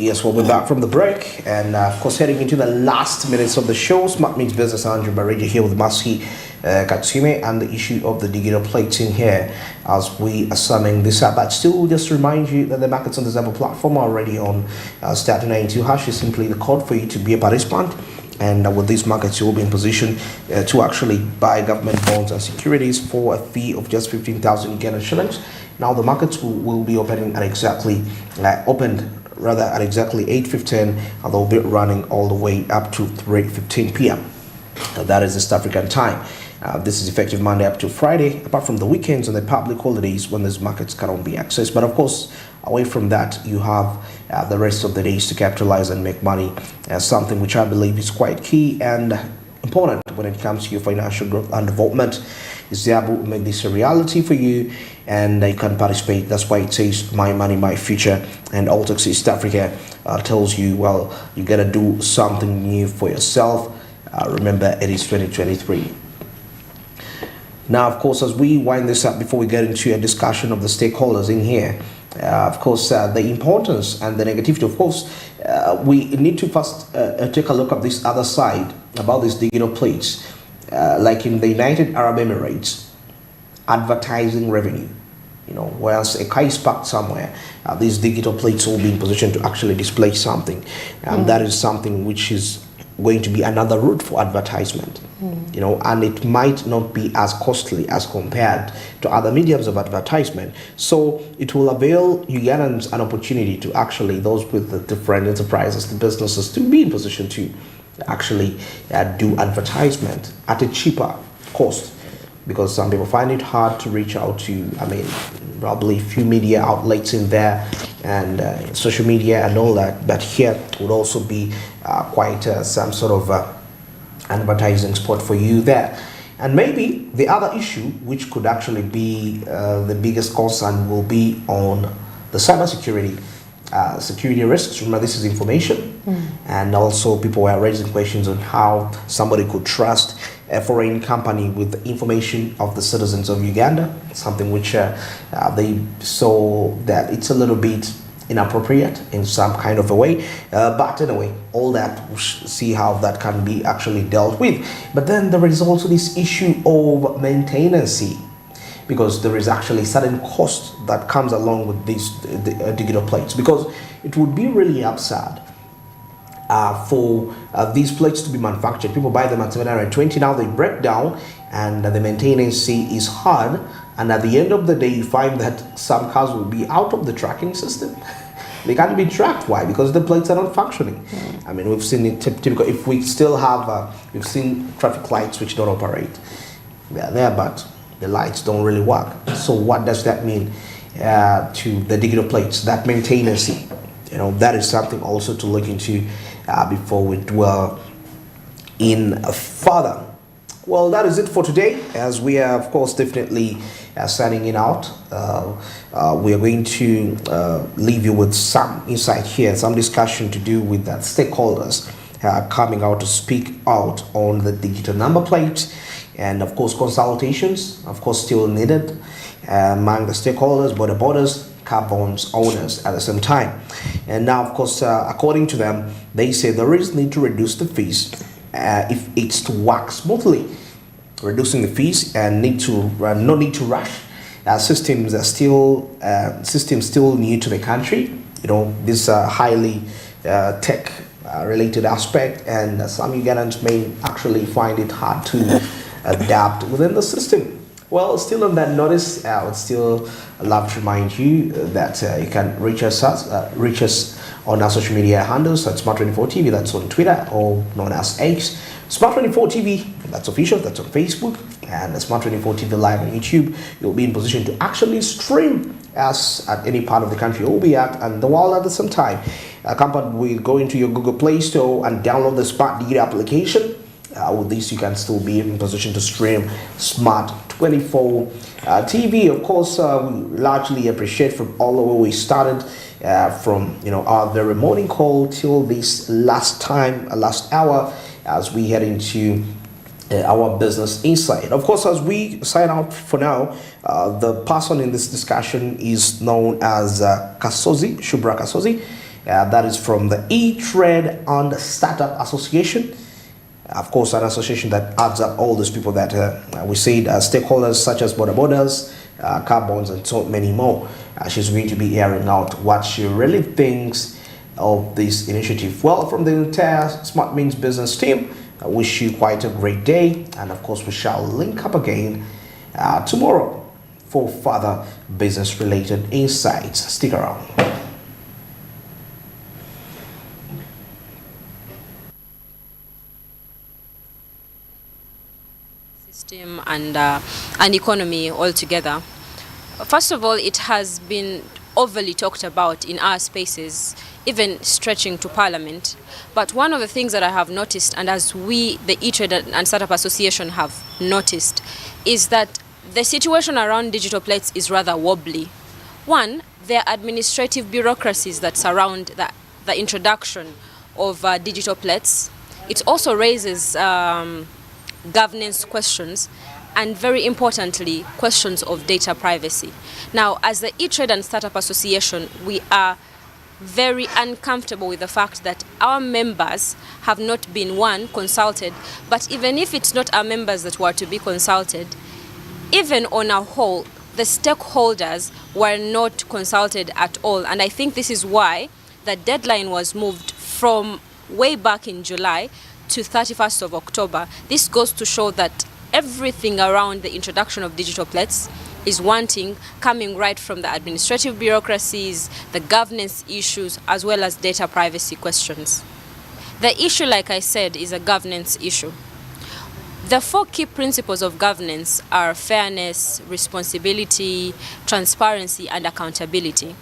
Yes, we'll be back from the break, and of course, heading into the last minutes of the show. Smart Means Business, Andrew Barreja here with Masi Katsume, and the issue of the digital plates in here as we are summing this up. But still, just to remind you that the markets on the Zabo platform are already on Starting 92 hash is simply the code for you to be a participant. And with these markets, you will be in position to actually buy government bonds and securities for a fee of just 15,000 Uganda shillings. Now, the markets will be opening at exactly at exactly 8:15, and they'll be running all the way up to 3:15 p.m. That is East African time. This is effective Monday up to Friday, apart from the weekends and the public holidays when these markets cannot be accessed. But of course, away from that, you have the rest of the days to capitalize and make money, something which I believe is quite key and important when it comes to your financial growth and development. Is able to make this a reality for you, and you can participate. That's why it says my money, my future. And Altex East Africa tells you, well, you gotta do something new for yourself. Remember, it is 2023. Now, of course, as we wind this up, before we get into a discussion of the stakeholders in here, of course, the importance and the negativity, of course, we need to first take a look at this other side about these digital plates. Like in the United Arab Emirates, advertising revenue, whereas a car is parked somewhere, these digital plates will be in position to actually display something, and that is something which is going to be another route for advertisement, and it might not be as costly as compared to other mediums of advertisement. So it will avail Ugandans an opportunity to actually, those with the different enterprises, the businesses, to be in position to actually do advertisement at a cheaper cost, because some people find it hard to reach out to, probably a few media outlets in there and social media and all that, but here would also be quite some sort of advertising spot for you there. And maybe the other issue, which could actually be the biggest concern, will be on the cybersecurity security risks. Remember, this is information, and also people were raising questions on how somebody could trust a foreign company with the information of the citizens of Uganda, something which they saw that it's a little bit inappropriate in some kind of a way, but anyway, all that, we'll see how that can be actually dealt with. But then there is also this issue of maintenance, because there is actually certain cost that comes along with these digital plates, because it would be really absurd for these plates to be manufactured. People buy them at 720, now they break down, and the maintenance is hard, and at the end of the day you find that some cars will be out of the tracking system. They can't be tracked. Why? Because the plates are not functioning. We've seen it typical. If we still have we've seen traffic lights which don't operate. They are there, but the lights don't really work. So what does that mean to the digital plates? That maintenance, that is something also to look into before we dwell in further. Well, that is it for today, as we are, of course, definitely signing it out. We are going to leave you with some insight here, some discussion to do with that stakeholders coming out to speak out on the digital number plate. And of course, consultations, of course, still needed among the stakeholders, border borders, car bonds owners at the same time. And now, of course, according to them, they say there is need to reduce the fees if it's to work smoothly. Reducing the fees and no need to rush. Systems are still new to the country. This highly tech related aspect, and some Ugandans may actually find it hard to adapt within the system. Well, still on that notice, I would still love to remind you that you can reach us on our social media handles at Smart24TV. That's on Twitter, or known as X. Smart24TV, that's official, that's on Facebook, and Smart24TV Live on YouTube. You'll be in position to actually stream us at any part of the country you'll be at, and the world at the same time. Company will go into your Google Play Store and download the Smart Digital application. With this, you can still be in position to stream Smart24 TV. Of course, we largely appreciate from all the way we started, from our very morning call till this last hour, as we head into our business insight. Of course, as we sign out for now, the person in this discussion is known as Shubra Kasozi. That is from the E-Trade and Startup Association. Of course, an association that adds up all those people that we see stakeholders such as border borders, car bonds, and so many more. She's going to be airing out what she really thinks of this initiative. Well, from the entire Smart Means business team, I wish you quite a great day, and of course we shall link up again tomorrow for further business related insights. Stick around. System and economy altogether. First of all, it has been overly talked about in our spaces, even stretching to Parliament. But one of the things that I have noticed, and as we, the E-Trade and Startup Association, have noticed, is that the situation around digital plates is rather wobbly. One, there are administrative bureaucracies that surround the introduction of digital plates. It also raises governance questions, and very importantly, questions of data privacy. Now, as the E-Trade and Startup Association, we are very uncomfortable with the fact that our members have not been, one, consulted, but even if it's not our members that were to be consulted, even on a whole, the stakeholders were not consulted at all. And I think this is why the deadline was moved from way back in July to 31st of October. This goes to show that everything around the introduction of digital plates is coming right from the administrative bureaucracies, the governance issues, as well as data privacy questions. The issue, like I said, is a governance issue. The 4 key principles of governance are fairness, responsibility, transparency, and accountability.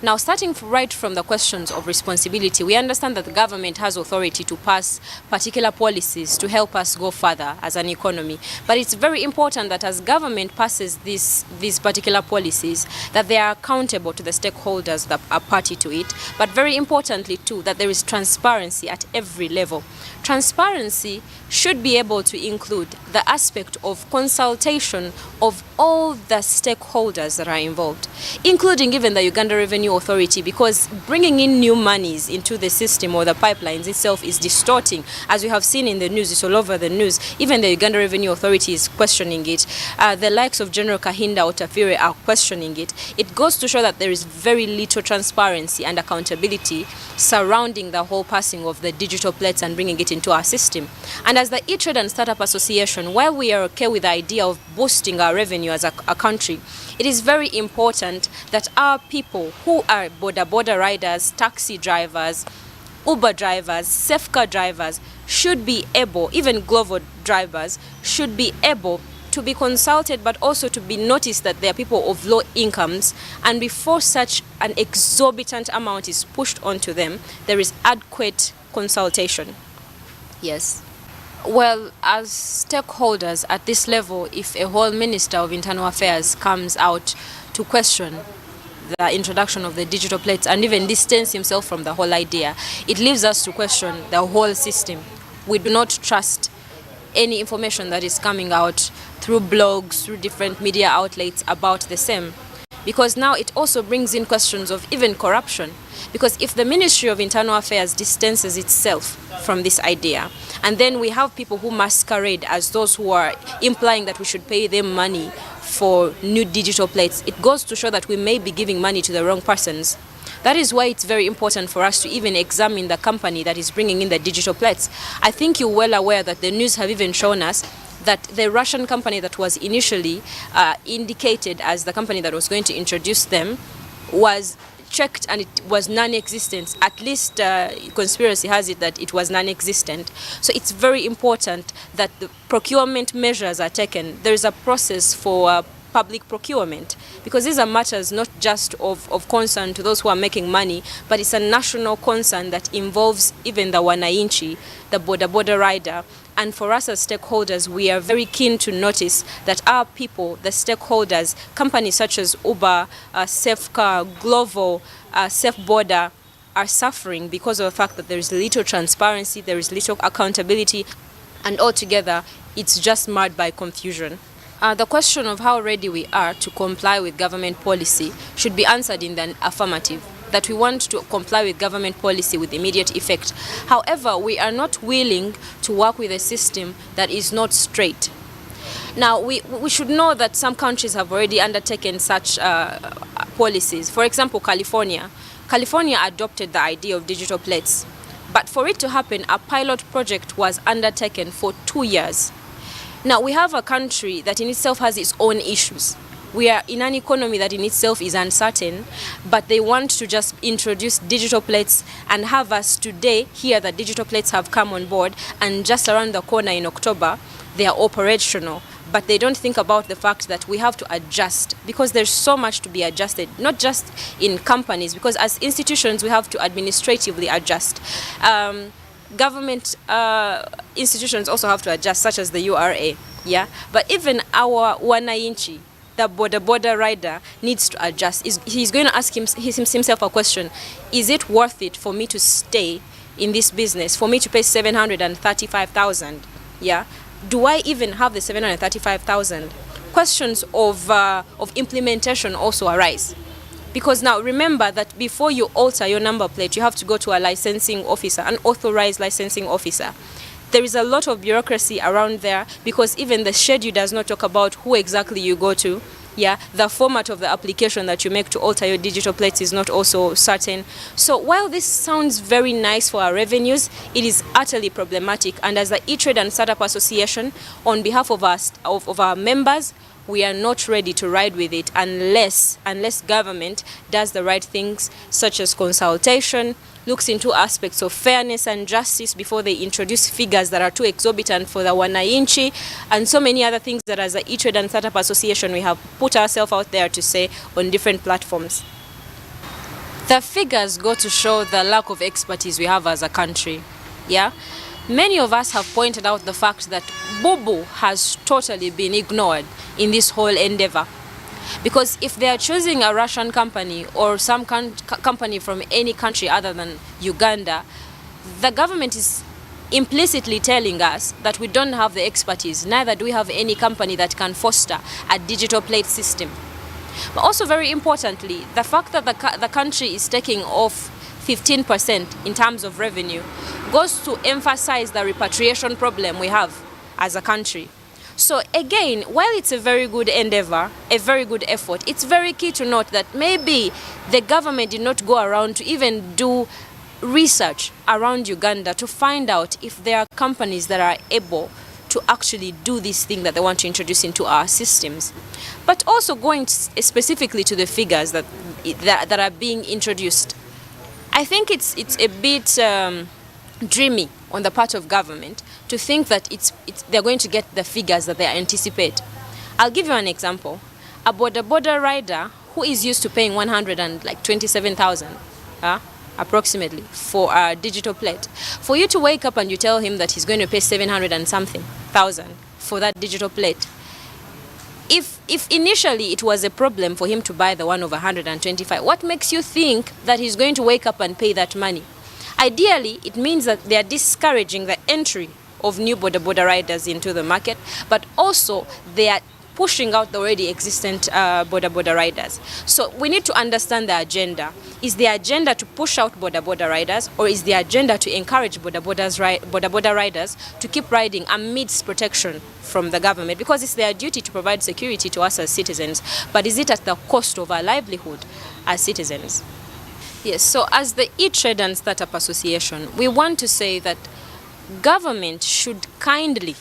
Now, starting right from the questions of responsibility, we understand that the government has authority to pass particular policies to help us go further as an economy. But it's very important that as government passes these particular policies, that they are accountable to the stakeholders that are party to it. But very importantly, too, that there is transparency at every level. Transparency should be able to include the aspect of consultation of all the stakeholders that are involved, including even the Uganda Revenue Authority, because bringing in new monies into the system or the pipelines itself is distorting. As we have seen in the news, it's all over the news. Even the Uganda Revenue Authority is questioning it. The likes of General Kahinda Otafire are questioning it. It goes to show that there is very little transparency and accountability surrounding the whole passing of the digital plates and bringing it into our system. And as the E-Trade and Startup Association, while we are okay with the idea of boosting our revenue as a country, it is very important that our people who are border riders, taxi drivers, Uber drivers, safe car drivers should be able, even Glovo drivers, should be able to be consulted, but also to be noticed that they are people of low incomes, and before such an exorbitant amount is pushed onto them, there is adequate consultation. Yes. Well, as stakeholders at this level, if a whole Minister of Internal Affairs comes out to question the introduction of the digital plates and even distance himself from the whole idea, it leaves us to question the whole system. We do not trust any information that is coming out through blogs, through different media outlets about the same. Because now it also brings in questions of even corruption. Because if the Ministry of Internal Affairs distances itself from this idea, and then we have people who masquerade as those who are implying that we should pay them money for new digital plates, it goes to show that we may be giving money to the wrong persons. That is why it's very important for us to even examine the company that is bringing in the digital plates. I think you're well aware that the news have even shown us that the Russian company that was initially indicated as the company that was going to introduce them was checked and it was non-existent. At least conspiracy has it that it was non-existent. So it's very important that the procurement measures are taken. There is a process for public procurement, because these are matters not just of concern to those who are making money, but it's a national concern that involves even the wananchi, the border rider. And for us as stakeholders, we are very keen to notice that our people, the stakeholders, companies such as Uber, Safecar, Glovo, Safe Border, are suffering because of the fact that there is little transparency, there is little accountability, and altogether it's just marred by confusion. The question of how ready we are to comply with government policy should be answered in the affirmative. that we want to comply with government policy with immediate effect. However, we are not willing to work with a system that is not straight. Now, we should know that some countries have already undertaken such policies. For example, California. California adopted the idea of digital plates. But for it to happen, a pilot project was undertaken for 2 years. Now, we have a country that in itself has its own issues. We are in an economy that in itself is uncertain, but they want to just introduce digital plates and have us today hear that digital plates have come on board, and just around the corner in October, they are operational. But they don't think about the fact that we have to adjust, because there's so much to be adjusted, not just in companies, because as institutions we have to administratively adjust. Government institutions also have to adjust, such as the URA, yeah? But even our wananchi, the border rider, needs to adjust. He's going to ask himself a question: is it worth it for me to stay in this business, for me to pay 735,000? Yeah? Do I even have the 735,000? Questions of implementation also arise. Because now remember that before you alter your number plate, you have to go to a licensing officer, an authorized licensing officer. There is a lot of bureaucracy around there, because even the schedule does not talk about who exactly you go to. Yeah, the format of the application that you make to alter your digital plates is not also certain. So while this sounds very nice for our revenues, it is utterly problematic. And as the E-Trade and Startup Association, on behalf of our members, we are not ready to ride with it unless government does the right things, such as consultation, looks into aspects of fairness and justice before they introduce figures that are too exorbitant for the wananchi, and so many other things that as a E-Trade and Startup Association we have put ourselves out there to say on different platforms. The figures go to show the lack of expertise we have as a country. Yeah? Many of us have pointed out the fact that Bubu has totally been ignored in this whole endeavor. Because if they are choosing a Russian company or some company from any country other than Uganda, the government is implicitly telling us that we don't have the expertise, neither do we have any company that can foster a digital plate system. But also very importantly, the fact that the country is taking off 15% in terms of revenue goes to emphasize the repatriation problem we have as a country. So again, while it's a very good endeavor, a very good effort, it's very key to note that maybe the government did not go around to even do research around Uganda to find out if there are companies that are able to actually do this thing that they want to introduce into our systems. But also going specifically to the figures that are being introduced, I think it's a bit dreamy on the part of government to think that they're going to get the figures that they anticipate. I'll give you an example. A border rider who is used to paying 127,000 approximately for a digital plate, for you to wake up and you tell him that he's going to pay 700 and something thousand for that digital plate, if initially it was a problem for him to buy the one of 125, what makes you think that he's going to wake up and pay that money? Ideally, it means that they are discouraging the entry of new border riders into the market, but also they are pushing out the already existent border riders. So we need to understand the agenda. Is the agenda to push out border riders, or is the agenda to encourage border riders to keep riding amidst protection from the government? Because it's their duty to provide security to us as citizens, but is it at the cost of our livelihood as citizens? Yes, so as the E-Trade and Startup Association, we want to say that government should kindly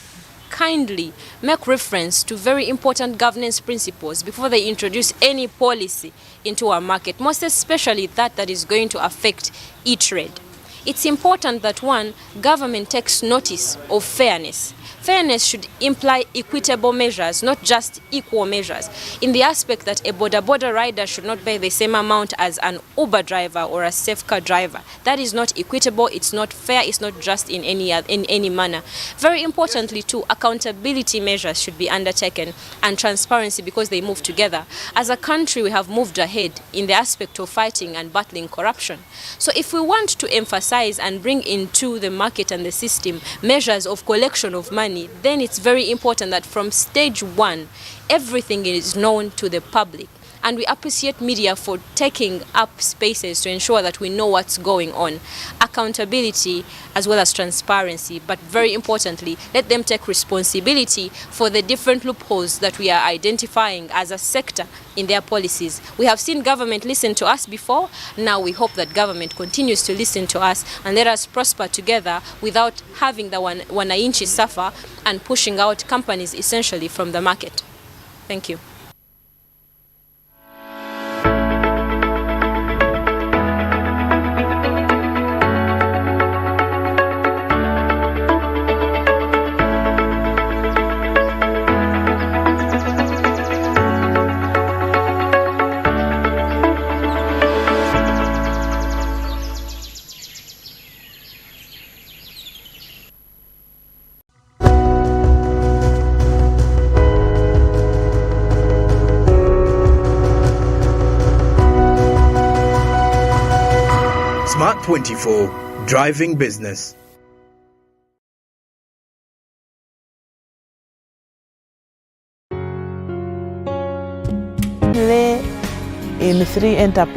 make reference to very important governance principles before they introduce any policy into our market, most especially that is going to affect E-Trade. It's important that one, government takes notice of fairness. Fairness should imply equitable measures, not just equal measures, in the aspect that a border rider should not pay the same amount as an Uber driver or a Safecar driver. That is not equitable, it's not fair, it's not just in any manner. Very importantly too, accountability measures should be undertaken and transparency, because they move together. As a country, we have moved ahead in the aspect of fighting and battling corruption. So if we want to emphasize and bring into the market and the system measures of collection of money, then it's very important that from stage one, everything is known to the public. And we appreciate media for taking up spaces to ensure that we know what's going on. Accountability as well as transparency, but very importantly, let them take responsibility for the different loopholes that we are identifying as a sector in their policies. We have seen government listen to us before. Now we hope that government continues to listen to us and let us prosper together without having the wananchi suffer and pushing out companies essentially from the market. Thank you. Smart 24, driving business. In 3 enterprises.